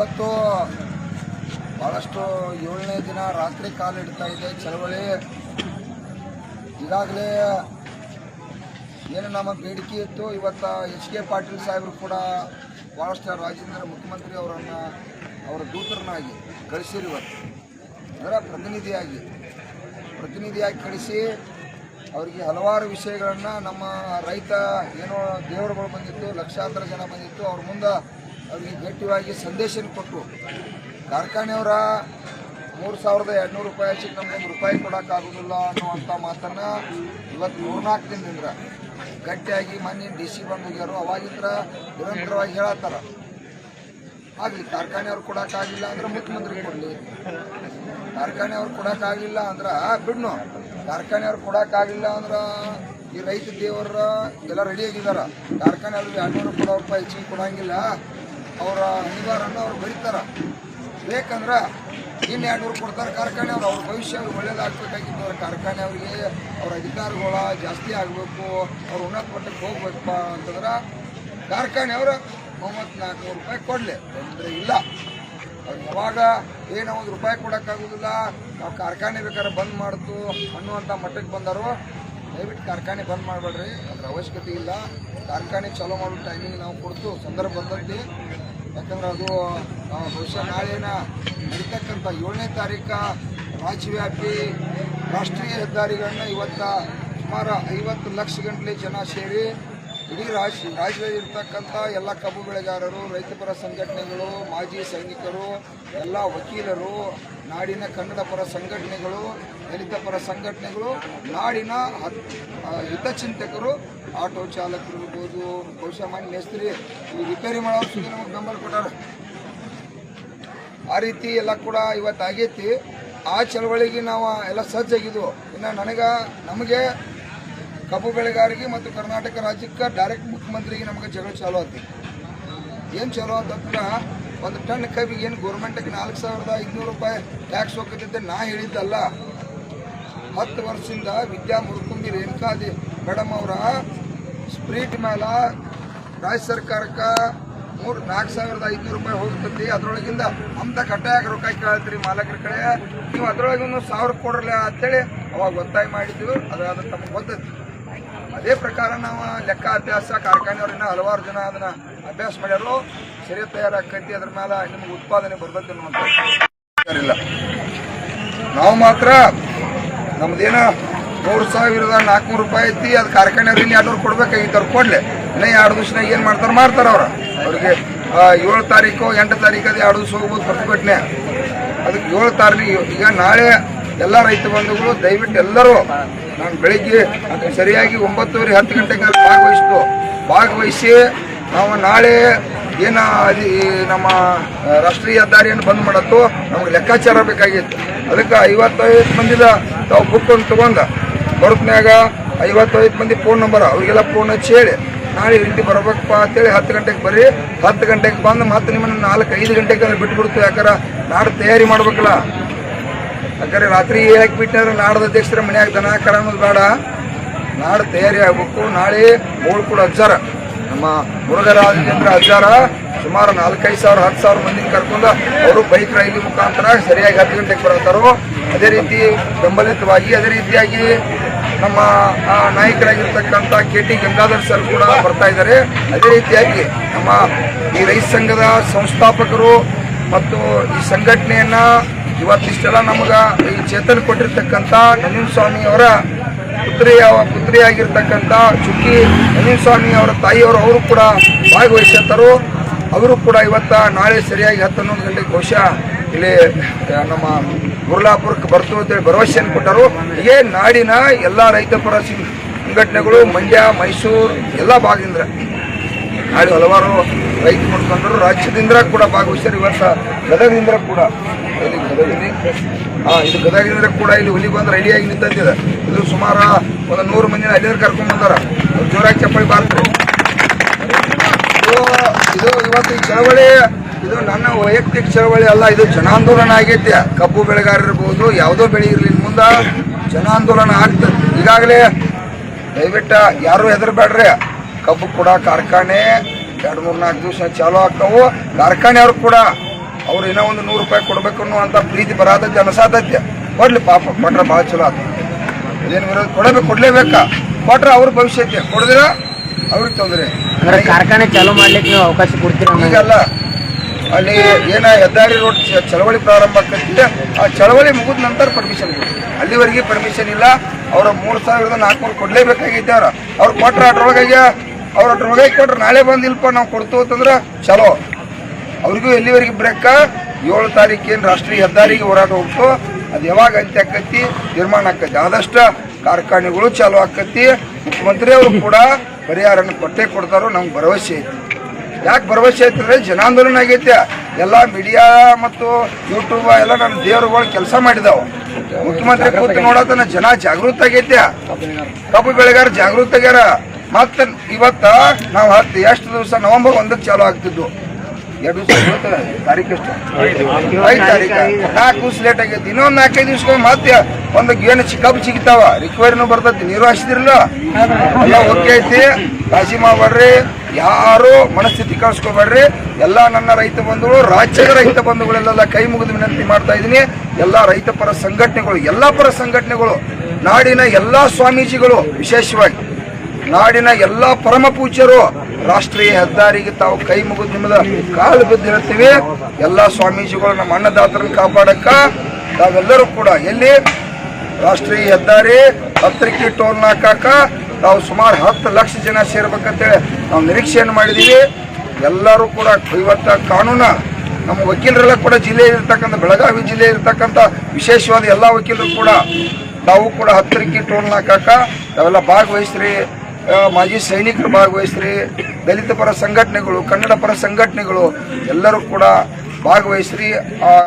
ಇವತ್ತು ಭಾಳಷ್ಟು 7ನೇ ದಿನ ರಾತ್ರಿ ಕಾಲಿಡ್ತಾ ಇದೆ ಚಳವಳಿ. ಈಗಾಗಲೇ ಏನು ನಮ್ಮ ಬೇಡಿಕೆ ಇತ್ತು, ಇವತ್ತು HK ಪಾಟೀಲ್ ಸಾಹೇಬರು ಕೂಡ ಭಾಳಷ್ಟು ರಾಜ್ಯದ ಮುಖ್ಯಮಂತ್ರಿ ಅವರ ದೂತರನ್ನಾಗಿ ಕಳಿಸಿರು. ಇವತ್ತು ಅದರ ಪ್ರತಿನಿಧಿಯಾಗಿ ಕಳಿಸಿ ಅವರಿಗೆ ಹಲವಾರು ವಿಷಯಗಳನ್ನು ನಮ್ಮ ರೈತ ಏನೋ ದೇವರುಗಳು ಬಂದಿತ್ತು, ಲಕ್ಷಾಂತರ ಜನ ಬಂದಿತ್ತು, ಅವ್ರ ಮುಂದೆ ಅವರಿಗೆ ಗಟ್ಟಿಯಾಗಿ ಸಂದೇಶ ಕೊಟ್ಟರು. ಕಾರ್ಖಾನೆಯವರ 3200 ರೂಪಾಯಿ ಹಚ್ಚಿ ನಮ್ಗೆ ₹1 ಕೊಡೋಕ್ಕಾಗೋದಿಲ್ಲ ಅನ್ನುವಂಥ ಮಾತನ್ನು ಇವತ್ತು 3-4 ದಿನದಿಂದ ಗಟ್ಟಿಯಾಗಿ ಮೊನ್ನೆ DC ಬಂದು ಹೋಗ್ಯಾರು. ಅವಾಗಿಂದ ನಿರಂತರವಾಗಿ ಹೇಳತ್ತಾರ. ಆಗಲಿ, ಕಾರ್ಖಾನೆಯವ್ರು ಕೊಡೋಕ್ಕಾಗಿಲ್ಲ ಅಂದ್ರೆ ಮುಖ್ಯಮಂತ್ರಿ ಕೊಡಲಿ, ಕಾರ್ಖಾನೆಯವ್ರು ಕೊಡೋಕ್ಕಾಗಿಲ್ಲ ಅಂದ್ರೆ ಬಿಡ್ನು, ಕಾರ್ಖಾನೆಯವ್ರು ಕೊಡೋಕ್ಕಾಗಿಲ್ಲ ಅಂದ್ರೆ ಈ ರೈತ ದೇವರ ಎಲ್ಲ ರೆಡಿಯಾಗಿದ್ದಾರೆ. ಕಾರ್ಖಾನೆಯವ್ರಿಗೆ 200 ರೂಪಾಯಿ ಹೆಚ್ಚಿಗೆ ಕೊಡೋಂಗಿಲ್ಲ, ಅವರ ಅನಿವಾರ್ಯನ ಅವ್ರು ಬರೀತಾರ. ಬೇಕಂದ್ರೆ ಇನ್ನು 200 ಕೊಡ್ತಾರೆ ಕಾರ್ಖಾನೆಯವ್ರು. ಅವ್ರ ಭವಿಷ್ಯ ಅವ್ರಿಗೆ ಒಳ್ಳೇದಾಗಬೇಕಾಗಿತ್ತು. ಕಾರ್ಖಾನೆಯವ್ರಿಗೆ ಅವ್ರ ಅಧಿಕಾರಗಳ ಜಾಸ್ತಿ ಆಗಬೇಕು, ಅವ್ರು ಉನ್ನತ ಮಟ್ಟಕ್ಕೆ ಹೋಗ್ಬೇಕಪ್ಪ ಅಂತಂದ್ರೆ ಕಾರ್ಖಾನೆಯವರು 3400 ರೂಪಾಯಿ ಕೊಡಲಿ, ತೊಂದರೆ ಇಲ್ಲ. ಅವ್ರು ಯಾವಾಗ ಏನೋ ₹1 ಕೊಡೋಕ್ಕಾಗೋದಿಲ್ಲ, ನಾವು ಕಾರ್ಖಾನೆ ಬೇಕಾದ್ರೆ ಬಂದ್ ಮಾಡ್ತು ಅನ್ನುವಂಥ ಮಟ್ಟಕ್ಕೆ ಬಂದರು. ದಯವಿಟ್ಟು ಕಾರ್ಖಾನೆ ಬಂದ್ ಮಾಡಬೇಡ್ರಿ, ಅದ್ರ ಅವಶ್ಯಕತೆ ಇಲ್ಲ. ಕಾರ್ಖಾನೆ ಚಾಲೂ ಮಾಡೋ ಟೈಮಿಂಗ್ ನಾವು ಕೊಡ್ತು ಸಂದರ್ಭ ಬರ್ತೈತಿ. ಯಾಕಂದ್ರೆ ಅದು ಬಹುಶಃ ನಾಳೆನ ನಡೀತಕ್ಕಂಥ 7ನೇ ತಾರೀಕು ರಾಜ್ಯವ್ಯಾಪಿ ರಾಷ್ಟ್ರೀಯ ಹೆದ್ದಾರಿಗಳನ್ನ ಇವತ್ತು ಸುಮಾರು 50 ಲಕ್ಷ ಗಂಟಲೆ ಜನ ಸೇರಿ ಇಡೀ ರಾಜ್ಯದಲ್ಲಿ ಇರ್ತಕ್ಕಂಥ ಎಲ್ಲ ಕಬ್ಬು ಬೆಳೆಗಾರರು, ರೈತಪರ ಸಂಘಟನೆಗಳು, ಮಾಜಿ ಸೈನಿಕರು, ಎಲ್ಲ ವಕೀಲರು, ನಾಡಿನ ಕನ್ನಡ ಪರ ಸಂಘಟನೆಗಳು, ದಲಿತ ಪರ ಸಂಘಟನೆಗಳು, ನಾಡಿನ ಹಿತಚಿಂತಕರು, ಆಟೋ ಚಾಲಕರು ಇರ್ಬೋದು, ಬಹುಶಃ ಮಾನ್ಯ ಮೇಸ್ತ್ರಿ ಈ ರಿಪೇರಿ ಮಾಡೋರು ಸುದ್ದಿ ನಮಗೆ ಬೆಂಬಲ ಕೊಟ್ಟಾರೆ. ಆ ರೀತಿ ಎಲ್ಲ ಕೂಡ ಇವತ್ತು ಆಗೈತಿ. ಆ ಚಳವಳಿಗೆ ನಾವು ಎಲ್ಲ ಸಜ್ಜಾಗಿದ್ವು. ಇನ್ನು ನಮಗೆ ಕಬ್ಬು ಬೆಳೆಗಾರರಿಗೆ ಮತ್ತು ಕರ್ನಾಟಕ ರಾಜ್ಯಕ್ಕೆ ಡೈರೆಕ್ಟ್ ಮುಖ್ಯಮಂತ್ರಿಗೆ ನಮಗೆ ಜಗಳ ಚಾಲೂ ಆಯ್ತು. ಏನು ಚಾಲೂ ಆತಂದ್ರೆ, 1 ಟನ್ ಕಬ್ಬಿಗೆ ಏನು ಗೌರ್ಮೆಂಟಿಗೆ 4500 ರೂಪಾಯಿ ಟ್ಯಾಕ್ಸ್ ಹೋಗ್ತಿದ್ದೆ ನಾ ಹೇಳಿದ್ದಲ್ಲ. 10 ವರ್ಷದಿಂದ ವಿದ್ಯಾ ಮುರುಕುಂಬಿ ರೇಣುಕಾದಿ ಮೇಡಮ್ ಅವರ ಸ್ಪ್ರೀಟ್ ಮೇಲೆ ರಾಜ್ಯ ಸರ್ಕಾರಕ್ಕೆ 4500 ರೂಪಾಯಿ ಹೋಗ್ತೈತಿ. ಅದರೊಳಗಿಂದ ನಮ್ದ ಕಟ್ಟಾಗ ರೊಕ್ಕ ಕೇಳ್ತೀರಿ ಮಾಲಕರ ಕಡೆ, ನೀವು ಅದರೊಳಗೊಂದು 1000 ಕೊಡ್ರಲ್ಲ ಅಂತೇಳಿ ಅವಾಗ ಒತ್ತಾಯ ಮಾಡಿದ್ವಿ. ಅದು ತಮಗೆ ಗೊತ್ತೈತಿ. ಅದೇ ಪ್ರಕಾರ ನಾವು ಲೆಕ್ಕ ಅಭ್ಯಾಸ ಕಾರ್ಖಾನೆಯವ್ರನ್ನ ಹಲವಾರು ಜನ ಅದನ್ನ ಅಭ್ಯಾಸ ಮಾಡ್ಯಾರು. ಸರಿ ತಯಾರಾಕೈತಿ, ಅದ್ರ ಮೇಲೆ ನಿಮ್ಗೆ ಉತ್ಪಾದನೆ ಬರ್ತೈತಿ ಅನ್ನುವಂಥ ನಾವು ಮಾತ್ರ ನಮ್ದೇನೋ 3400 ರೂಪಾಯಿ ಐತಿ, ಅದು ಕಾರ್ಖಾನೆಯವ್ರು ಇನ್ನು 200 ಕೊಡ್ಬೇಕಾಗಿತ್ತು. ಅವ್ರು ಕೊಡ್ಲಿ, ಇನ್ನ 2 ದಿವಸ ಏನ್ ಮಾಡ್ತಾರ ಅವ್ರಿಗೆ 7 ತಾರೀಕು 8 ತಾರೀಕು ಅದು 2 ದಿವಸ ಹೋಗ್ಬೋದು ಪ್ರತಿಭಟನೆ. ಅದಕ್ಕೆ 7 ತಾರೀಕು ಈಗ ನಾಳೆ ಎಲ್ಲ ರೈತ ಬಂಧುಗಳು ದಯವಿಟ್ಟು ಎಲ್ಲರೂ ನಾನು ಬೆಳಿಗ್ಗೆ ಸರಿಯಾಗಿ 9:30 10 ಗಂಟೆಗೆ ಭಾಗವಹಿಸಿ ನಾವು ನಾಳೆ ಏನು ನಮ್ಮ ರಾಷ್ಟ್ರೀಯ ಹೆದ್ದಾರಿಯನ್ನು ಬಂದ್ ಮಾಡತ್ತು ನಮ್ಗೆ ಲೆಕ್ಕಾಚಾರ ಬೇಕಾಗಿತ್ತು. ಅದಕ್ಕೆ 55 ಮಂದಿದ ತಾವು ಬುಕ್ ಒಂದು ತಗೊಂಡ ಬರುತ್ನ್ಯಾಗ 55 ಮಂದಿ ಫೋನ್ ನಂಬರ್ ಅವ್ರಿಗೆಲ್ಲ ಫೋನ್ ಹಚ್ಚಿ ಹೇಳಿ ನಾಳೆ ರೀತಿ ಬರಬೇಕಪ್ಪ ಅಂತೇಳಿ 10 ಗಂಟೆಗೆ ಬರ್ರಿ. 10 ಗಂಟೆಗೆ ಬಂದು ಮತ್ತೆ ನಿಮ್ಮನ್ನು 4-5 ಗಂಟೆಗೆ ಬಿಟ್ಬಿಡ್ತು. ಯಾಕಂದ್ರೆ ನಾಡು ತಯಾರಿ ಮಾಡ್ಬೇಕಲ್ಲ. ಯಾಕಂದ್ರೆ ರಾತ್ರಿ ಹೇಳಕ್ ಬಿಟ್ಟರೆ ನಾಡದ ಅಧ್ಯಕ್ಷರ ಮನ್ಯಾಗ ದನ ಕರ ಅನ್ನೋದು ಬೇಡ, ನಾಡು ತಯಾರಿ ಆಗ್ಬೇಕು. ನಾಳೆ ಮೂಳು ಕೂಡ ಅಜ್ಜಾರ ನಮ್ಮ ಮುರುಘರಾಜೇಂದ್ರ ಅಜ್ಜಾರ ಸುಮಾರು 4-5 ಸಾವಿರ 10,000 ಮಂದಿನ ಕರ್ಕೊಂಡು ಅವರು ಬೈಕ್ ರೈಲಿ ಮುಖಾಂತರ ಸರಿಯಾಗಿ 10 ಗಂಟೆಗೆ ಬರ್ತಾರೋ. ಅದೇ ರೀತಿ ಬೆಂಬಲಿತವಾಗಿ ಅದೇ ರೀತಿಯಾಗಿ ನಮ್ಮ ನಾಯಕರಾಗಿರ್ತಕ್ಕಂಥ KT ಗಂಗಾಧರ್ ಸರ್ ಕೂಡ ಬರ್ತಾ ಇದ್ದಾರೆ. ಅದೇ ರೀತಿಯಾಗಿ ನಮ್ಮ ಈ ರೈತ ಸಂಘದ ಸಂಸ್ಥಾಪಕರು ಮತ್ತು ಈ ಸಂಘಟನೆಯನ್ನ ಇವತ್ತಿಷ್ಟೆಲ್ಲ ನಮಗ ಈ ಚೇತನ ಕೊಟ್ಟಿರ್ತಕ್ಕಂಥ ನಂಜುಂಡಸ್ವಾಮಿ ಅವರ ಪುತ್ರಿಯಾಗಿರ್ತಕ್ಕಂಥ ಚುಕ್ಕಿ ನಂಜುಂಡಸ್ವಾಮಿ ಅವರ ತಾಯಿಯವರು ಅವರು ಕೂಡ ಭಾಗವಹಿಸಿರ್ತಾರೋ. ಅವರು ಕೂಡ ನಾಳೆ ಸರಿಯಾಗಿ 10-11 ಗಂಟೆಗೆ ಬಹುಶಃ ಇಲ್ಲಿ ನಮ್ಮ ಗುರ್ಲಾಪುರಕ್ಕೆ ಬರ್ತು ಅಂತೇಳಿ ಭರವಸೆಯನ್ನು ಕೊಟ್ಟರು. ಹೀಗೆ ನಾಡಿನ ಎಲ್ಲ ರೈತಪರ ಸಂಘಟನೆಗಳು ಮಂಡ್ಯ, ಮೈಸೂರು ಎಲ್ಲ ಭಾಗದಿಂದ ನಾಳೆ ಹಲವಾರು ರೈತ ಮುಖಂಡರು ರಾಜ್ಯದಿಂದ ಕೂಡ ಭಾಗವಹಿಸ್ತಾರೆ. ಇವತ್ತು ಗದಗದಿಂದ ಕೂಡ ಇದು ಗದಗದಿಂದ ಕೂಡ ಇಲ್ಲಿ ಹುಲಿ ಬಂದು ರೆಡಿಯಾಗಿ ನಿಂತಿದೆ. ಇದು ಸುಮಾರು 100 ಮಂದಿನ ಅಲ್ಲಿಂದ ಕರ್ಕೊಂಡ್ ಬಂದಾರ. ಜೋರಾಗಿ ಚಪ್ಪಳಿ ಬಾರ್ತಾರೆ. ಇದು ಇವತ್ತು ಈ ಚಳವಳಿ ಇದು ನನ್ನ ವೈಯಕ್ತಿಕ ಚಳವಳಿ ಅಲ್ಲ, ಇದು ಜನಾಂದೋಲನ ಆಗೈತೆ. ಕಬ್ಬು ಬೆಳೆಗಾರ ಇರ್ಬೋದು, ಯಾವುದೋ ಬೆಳೆ ಇರಲಿ, ಮುಂದೆ ಜನಾಂದೋಲನ ಆಗ್ತದೆ. ಈಗಾಗಲೇ ದಯವಿಟ್ಟು ಯಾರು ಹೆದರ್ಬೇಡ್ರಿ. ಕಬ್ಬು ಕೂಡ ಕಾರ್ಖಾನೆ 2-3-4 ದಿವಸ ಚಾಲೂ ಆಗ್ತಾವು. ಕಾರ್ಖಾನೆಯವ್ರು ಕೂಡ ಅವ್ರು ಏನೋ ಒಂದು 100 ರೂಪಾಯಿ ಕೊಡ್ಬೇಕು ಅನ್ನುವಂಥ ಪ್ರೀತಿ ಬರಾದ ಜನಸಾಧ್ಯತೆ ಕೊಡ್ಲಿ ಪಾಪ ಕೊಟ್ರೆ ಭಾಳ ಚಲೋ ಆಯ್ತು. ಏನು ವಿರೋಧ ಕೊಡಲೇಬೇಕಾ ಕೊಟ್ರೆ ಅವ್ರ ಭವಿಷ್ಯಕ್ಕೆ ಕೊಡಿದ್ರೆ ಅವ್ರಿಗೆ ತೊಂದರೆ. ಕಾರ್ಖಾನೆ ಚಾಲೂ ಮಾಡ್ಲಿಕ್ಕೆ ನೀವು ಅವಕಾಶ ಕೊಡ್ತೀರಾ? ಈಗಲ್ಲ ಅಲ್ಲಿ ಏನ ಹೆದ್ದಾರಿ ರೋಡ್ ಚಳವಳಿ ಪ್ರಾರಂಭ ಆಗ್ತೈತಿ, ಆ ಚಳವಳಿ ಮುಗಿದ ನಂತರ ಪರ್ಮಿಷನ್ ಕೊಡ್ತೀವಿ. ಅಲ್ಲಿವರೆಗೆ ಪರ್ಮಿಷನ್ ಇಲ್ಲ. ಅವ್ರ 3400 ಕೊಡ್ಲೇಬೇಕಾಗೈತೆ. ಅವ್ರು ಕೊಟ್ರೆ ಅದ್ರೊಳಗೆ ಕೊಟ್ರೆ ನಾಳೆ ಬಂದು ಇಲ್ಪ ನಾವು ಕೊಡ್ತೀವಿ ಅಂತಂದ್ರೆ ಚಲೋ. ಅವ್ರಿಗೂ ಎಲ್ಲಿವರೆಗೆ ಬ್ರೇಕ 7 ತಾರೀಕೇನು ರಾಷ್ಟ್ರೀಯ ಹೆದ್ದಾರಿಗೆ ಹೋರಾಟ ಹೋಗ್ತು, ಅದು ಯಾವಾಗ ಅಂತ್ಯ ಆಕತಿ ತೀರ್ಮಾನ ಆಕತಿ. ಆದಷ್ಟು ಕಾರ್ಖಾನೆಗಳು ಚಾಲು ಆಕತಿ. ಮುಖ್ಯಮಂತ್ರಿ ಅವರು ಕೂಡ ಪರಿಹಾರನ ಕೊಟ್ಟೇ ಕೊಡ್ತಾರೋ ನಮ್ಗೆ ಭರವಸೆ ಐತಿ. ಯಾಕೆ ಭರವಸೆ ಐತಂದ್ರೆ ಜನಾಂದೋಲನ ಆಗೈತೆ. ಎಲ್ಲ ಮೀಡಿಯಾ ಮತ್ತು ಯೂಟ್ಯೂಬ್ ಎಲ್ಲ ನಮ್ಮ ದೇವರುಗಳು ಕೆಲಸ ಮಾಡಿದಾವ. ಮುಖ್ಯಮಂತ್ರಿ ಕೂತು ನೋಡತನ ಜನ ಜಾಗೃತ ಆಗೈತೆ, ಕಬ್ಬು ಬೆಳೆಗಾರ ಜಾಗೃತ ಆಗ್ಯಾರ. ಮತ್ತೆ ಇವತ್ತ ನಾವು ಎಷ್ಟು ದಿವಸ ನವೆಂಬರ್ 1ಕ್ಕೆ ಚಾಲು ಆಗ್ತಿದ್ದು, 2 ದಿವಸ ತಾರೀಕು ಎಷ್ಟು 5 ತಾರೀಕು, 4 ದಿವಸ ಲೇಟ್ ಆಗೈತಿ. ಇನ್ನೊಂದು 4-5 ದಿವಸ ಮತ್ತೆ ಒಂದು ಏನು ಕಬ್ಬು ಸಿಗ್ತಾವ, ರಿಕ್ವೈರಿನೂ ಬರ್ತೈತಿ. ನೀರು ಹಾಸಿದಿರಲ್ಲ ಎಲ್ಲ ಓಕೆ ಐತಿ. ಕಾಳಜಿ ಮಾಡಬೇಡ್ರಿ, ಯಾರು ಮನಸ್ಥಿತಿ ಕಳ್ಸ್ಕೊಬೇಡ್ರಿ. ಎಲ್ಲ ನನ್ನ ರೈತ ಬಂಧುಗಳು, ರಾಜ್ಯದ ರೈತ ಬಂಧುಗಳೆಲ್ಲ ಕೈ ಮುಗಿದು ವಿನಂತಿ ಮಾಡ್ತಾ ಇದ್ದೀನಿ. ಎಲ್ಲ ರೈತ ಪರ ಸಂಘಟನೆಗಳು, ಎಲ್ಲ ಪರ ಸಂಘಟನೆಗಳು, ನಾಡಿನ ಎಲ್ಲ ಸ್ವಾಮೀಜಿಗಳು, ವಿಶೇಷವಾಗಿ ನಾಡಿನ ಎಲ್ಲ ಪರಮ ಪೂಜ್ಯರು ರಾಷ್ಟ್ರೀಯ ಹೆದ್ದಾರಿಗೆ ತಾವು ಕೈ ಮುಗಿದು ನಿಮ್ಮದ ಕಾಲು ಬಿದ್ದಿರ್ತೀವಿ. ಎಲ್ಲ ಸ್ವಾಮೀಜಿಗಳು ನಮ್ಮ ಅನ್ನದಾತರನ್ನು ಕಾಪಾಡಕ್ಕ ತಾವೆಲ್ಲರೂ ಕೂಡ ಎಲ್ಲಿ ರಾಷ್ಟ್ರೀಯ ಹೆದ್ದಾರಿ ಹತ್ತರಿಕಿ ಟೋಲ್ ನಾಕಾಕ ತಾವು ಸುಮಾರು 10 ಲಕ್ಷ ಜನ ಸೇರ್ಬೇಕಂತೇಳಿ ನಾವು ನಿರೀಕ್ಷೆಯನ್ನು ಮಾಡಿದ್ದೀವಿ. ಎಲ್ಲರೂ ಕೂಡ ಇವತ್ತ ಕಾನೂನು ನಮ್ಮ ವಕೀಲರೆಲ್ಲ ಕೂಡ ಜಿಲ್ಲೆಯಲ್ಲಿ ಇರ್ತಕ್ಕಂಥ ಬೆಳಗಾವಿ ಜಿಲ್ಲೆ ಇರ್ತಕ್ಕಂಥ ವಿಶೇಷವಾದ ಎಲ್ಲ ವಕೀಲರು ಕೂಡ ತಾವು ಕೂಡ ಹತ್ತರಿಕಿ ಟೋಲ್ ನಾಕಾಕ ತಾವೆಲ್ಲ ಭಾಗವಹಿಸ್ರಿ. ಮಾಜಿ ಸೈನಿಕರು ಭಾಗವಹಿಸ್ರಿ, ದಲಿತ ಪರ ಸಂಘಟನೆಗಳು, ಕನ್ನಡ ಪರ ಸಂಘಟನೆಗಳು ಎಲ್ಲರೂ ಕೂಡ ಭಾಗವಹಿಸ್ರಿ.